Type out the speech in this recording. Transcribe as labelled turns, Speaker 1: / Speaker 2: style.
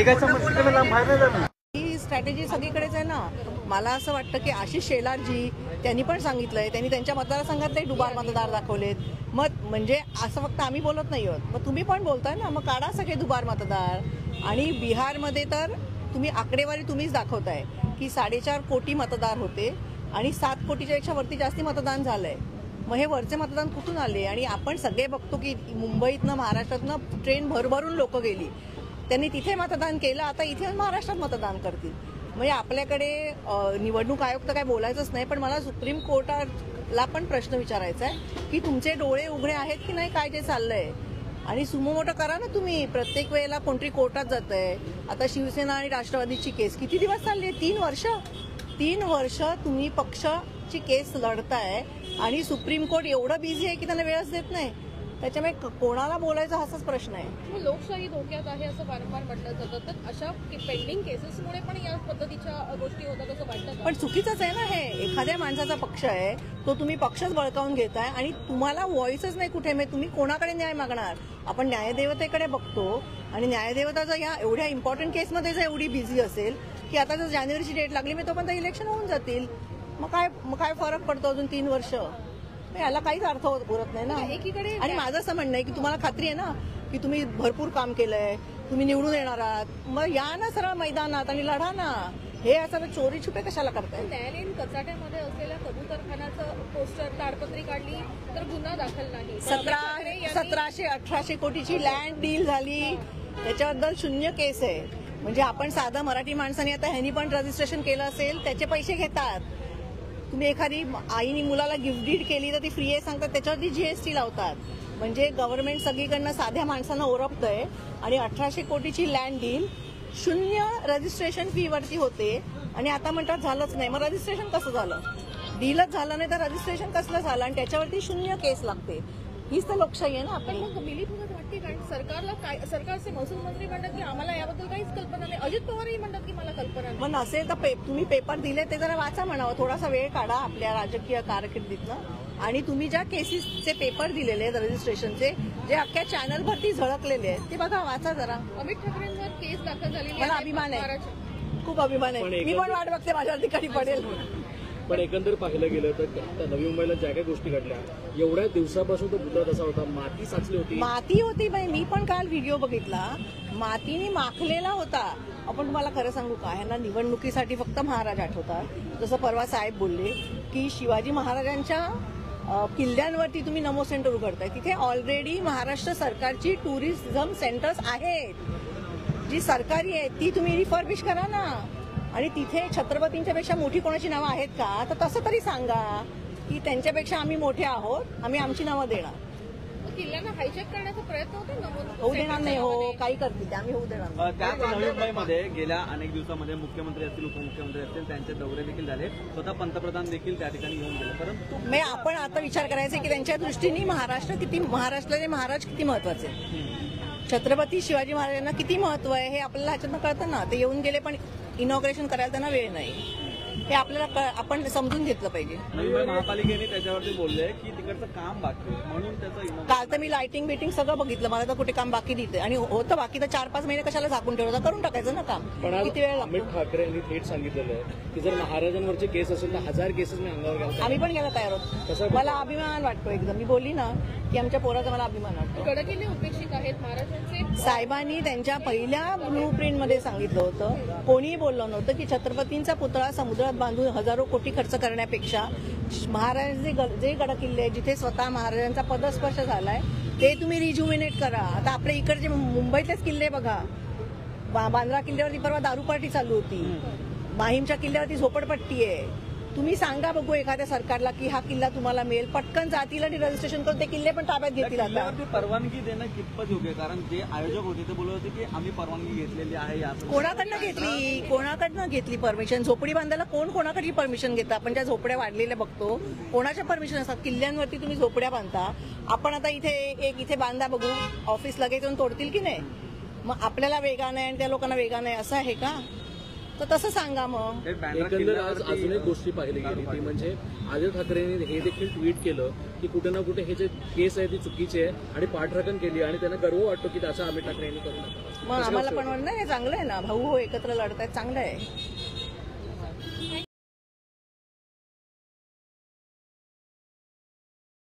Speaker 1: ही strategy सगळीकडेच आहे ना. मला असं वाटतं की आशिष शेलारजी त्यांनी पण सांगितलंय, त्यांनी त्यांच्या मतदारसंघातले दुबार मतदार दाखवलेत. मग म्हणजे असं फक्त आम्ही बोलत नाही आहोत, मग तुम्ही पण बोलताय ना, मग काढा सगळे दुबार मतदार. आणि बिहारमध्ये तर तुम्ही आकडेवारी तुम्हीच दाखवताय की 4.5 कोटी मतदार होते आणि 7 कोटीच्या पेक्षा वरती जास्ती मतदान झालंय. मग हे वरचे मतदान कुठून आले? आणि आपण सगळे बघतो की मुंबईतनं महाराष्ट्रातनं ट्रेन भरभरून लोक गेली, त्यांनी तिथे मतदान केलं, आता इथे महाराष्ट्रात मतदान करतील. म्हणजे आपल्याकडे निवडणूक आयोग तर काय बोलायचंच नाही, पण मला सुप्रीम कोर्टाला पण प्रश्न विचारायचा आहे की तुमचे डोळे उघडे आहेत की नाही काय जे चाललंय. आणि सुमो मोठं करा ना तुम्ही. प्रत्येक वेळेला कोणतरी कोर्टात जात आहे. आता शिवसेना आणि राष्ट्रवादीची केस किती दिवस चालली आहे? 3 वर्ष तुम्ही पक्षाची केस लढताय आणि सुप्रीम कोर्ट एवढं बिझी आहे की त्यांना वेळच देत नाही. त्याच्यामुळे कोणाला बोलायचा हाच प्रश्न आहे.
Speaker 2: लोकशाही धोक्यात आहे असं वारंवार म्हटलं जातं, तर अशा पेंडिंग केसेसमुळे पण या पद्धतीच्या गोष्टी होतात असं वाटतं.
Speaker 1: पण चुकीचंच आहे ना हे. एखाद्या माणसाचा पक्ष आहे, तो तुम्ही पक्षच बळकावून घेताय आणि तुम्हाला व्हॉइसच नाही कुठे. मग तुम्ही कोणाकडे न्याय मागणार? आपण न्यायदेवतेकडे बघतो आणि न्यायदेवता जर या एवढ्या इम्पॉर्टंट केसमध्ये जर एवढी बिझी असेल की आता जर जानेवारीची डेट लागली मी तोपर्यंत इलेक्शन होऊन जातील, मग काय फरक पडतो अजून 3 वर्ष? याला काहीच अर्थ उरत नाही ना एकीकडे. आणि माझं असं म्हणणं आहे की तुम्हाला खात्री आहे ना की तुम्ही भरपूर काम केलंय, तुम्ही निवडून येणार आहात, मग या ना सरळ मैदानात आणि लढा ना. हे असं चोरी छुपे कशाला करताय?
Speaker 2: न्यायालयीन कचाट्यामध्ये असलेल्या कबूतरखानाचं पोस्टर ताडपत्री काढली तर गुन्हा दाखल नाही.
Speaker 1: 1700-1800 कोटीची लँड डील झाली, त्याच्याबद्दल 0 केस आहे. म्हणजे आपण साधं मराठी माणसाने आता ह्यांनी पण रजिस्ट्रेशन केलं असेल, त्याचे पैसे घेतात. तुम्ही एखादी आईनी मुलाला गिफ्ट डीड केली तर ती फ्री आहे सांगतात, त्याच्यावरती जीएसटी लावतात. म्हणजे गव्हर्नमेंट सगळीकडनं साध्या माणसांना ओरपतंय. आणि 1800 कोटीची लँड डील 0 रजिस्ट्रेशन फी वरती होते आणि आता म्हणतात झालंच नाही. मग रजिस्ट्रेशन कसं झालं? डीलच झालं नाही तर रजिस्ट्रेशन कसलं झालं? आणि त्याच्यावरती 0 केस लागते. हीच तर लोकशाही आहे ना आपली.
Speaker 2: मग मिलीभगत वाटते कारण सरकारचे महसूल मंत्री म्हणतात की आम्हाला याबद्दल काहीच कल्पना नाही. अजित पवारही म्हणतात की मला कल्पना नाही.
Speaker 1: मग नसेल तर तुम्ही पेपर दिले ते जरा वाचा म्हणावं. थोडासा वेळ काढा आपल्या राजकीय कारकिर्दीतनं आणि तुम्ही ज्या केसेसचे पेपर दिलेले आहेत रजिस्ट्रेशनचे, जे अख्ख्या चॅनल भरती झळकलेले आहेत ते बघा, वाचा जरा.
Speaker 2: अमित ठाकरेंवर केस दाखल झालेली
Speaker 1: मला अभिमान आहे, खूप अभिमान आहे. मी पण वाट बघते माझ्यावरती कधी पडेल.
Speaker 3: पण एकंदर पाहिलं गेलं तर नवी मुंबईला ज्या काही गोष्टी घडल्या एवढ्या दिवसापासून तो पुतळा तसा होता, माती साचली होती.
Speaker 1: माती होती बाई, मी पण काल व्हिडिओ बघितला, मातीने माखलेला होता. आपण तुम्हाला खरं सांगू का, ह्यांना निवडणुकीसाठी फक्त महाराज आठवतात. जसं परवा साहेब बोलले की शिवाजी महाराजांच्या किल्ल्यांवरती तुम्ही नमो सेंटर उघडताय. तिथे ऑलरेडी महाराष्ट्र सरकारची टुरिझम सेंटर्स आहेत जी सरकारी आहेत, ती तुम्ही रिफर्बिश करा ना. आणि तिथे छत्रपतींच्या पेक्षा मोठी कोणाची नावं आहेत का? तर तसं तरी सांगा की त्यांच्यापेक्षा आम्ही मोठे आहोत, आम्ही आमची नावं देणार.
Speaker 2: किल्ल्यांना हायजॅक करण्याचा प्रयत्न
Speaker 1: होऊ देणार नाही. हो, काही करतील आम्ही होऊ देणार नाही.
Speaker 4: त्याच नवी मुंबईमध्ये गेल्या अनेक दिवसामध्ये मुख्यमंत्री असतील, उपमुख्यमंत्री असतील, त्यांचे दौरे देखील झाले. स्वतः पंतप्रधान देखील त्या ठिकाणी येऊन गेले. परंतु
Speaker 1: आपण आता विचार करायचा की त्यांच्या दृष्टीने महाराष्ट्राचे महाराज किती महत्वाचे, छत्रपती शिवाजी महाराजांना किती महत्व आहे हे आपल्याला ह्याच्यातनं कळतं ना. ते येऊन गेले पण इनॉग्रेशन करायला त्यांना वेळ नाही, हे आपल्याला आपण समजून घेतलं पाहिजे.
Speaker 4: नवी महापालिकेने त्याच्यावरती बोलले की तिकडचं काम बाकी म्हणून त्याचं.
Speaker 1: काल तर मी लाइटिंग बिटिंग सगळं बघितलं, मला तर कुठे काम बाकी दिसते. आणि होतं बाकी तर 4-5 महिने कशाला झाकून ठेवलं, करून टाकायचं ना काम. किती वेळ लागतो?
Speaker 3: अमित ठाकरे यांनी थेट सांगितलेलं आहे की जर महाराजांवरचे केस असेल तर 1000 केसेस मी अंगावर घ्यायला.
Speaker 1: आम्ही पण घ्यायला तयार आहोत. मला अभिमान वाटतो एकदम. मी बोलली ना की आमच्या पोराचा मला अभिमान वाटतो.
Speaker 2: गडकिल्ले उपेक्षित आहेत महाराजांचे.
Speaker 1: साहेबांनी त्यांच्या पहिल्या ब्लू प्रिंटमध्ये सांगितलं होतं, कोणीही बोललं नव्हतं की छत्रपतींचा पुतळा समुद्रात बांधून हजारो कोटी खर्च करण्यापेक्षा महाराजांचे जे गडकिल्ले जिथे स्वतः महाराजांचा पदस्पर्श झालाय ते तुम्ही रिज्युमिनेट करा. आता आपल्या इकडचे मुंबईतलेच किल्ले बघा, बांद्रा किल्ल्यावरती परवा दारू पार्टी चालू होती, माहीमच्या किल्ल्यावरती झोपडपट्टी आहे. तुम्ही सांगा बघू एखाद्या सरकारला की हा किल्ला तुम्हाला मिळेल, पटकन जातील आणि रजिस्ट्रेशन करून ते किल्ले पण ताब्यात घेतील. आता
Speaker 4: परवानगी देणं कितपत योग्य? कारण जे आयोजक होते ते बोलत होते की आम्ही परवानगी घेतलेली आहे.
Speaker 1: कोणाकडनं घेतली परमिशन? झोपडी बांधायला कोणाकडची परमिशन घेता? आपण ज्या झोपड्या वाढलेल्या बघतो, कोणाच्या परमिशन असतात? किल्ल्यांवरती तुम्ही झोपड्या बांधता. आपण आता इथे बांधा बघू, ऑफिस लगेच येऊन तोडतील की नाही? मग आपल्याला वेगा नाही आणि त्या लोकांना वेगा नाही असं आहे का? तर तसं सांगा मग.
Speaker 4: हे बॅनर
Speaker 3: एकंदर आज
Speaker 4: किल्ल्यावरती-
Speaker 3: अजून एक गोष्टी पाहिली गेली ती म्हणजे आदित्य ठाकरेंनी हे देखील ट्विट केलं की कुठे ना कुठे हे जे केस आहे ती चुकीची आहे आणि पाठराखण केली आणि त्यांना गर्व वाटतो की त्याचा अमित ठाकरे यांनी करून
Speaker 1: मग आम्हाला पण म्हणणं हे चांगलं आहे ना, भाऊ हो एकत्र लढतायत, चांगलं आहे.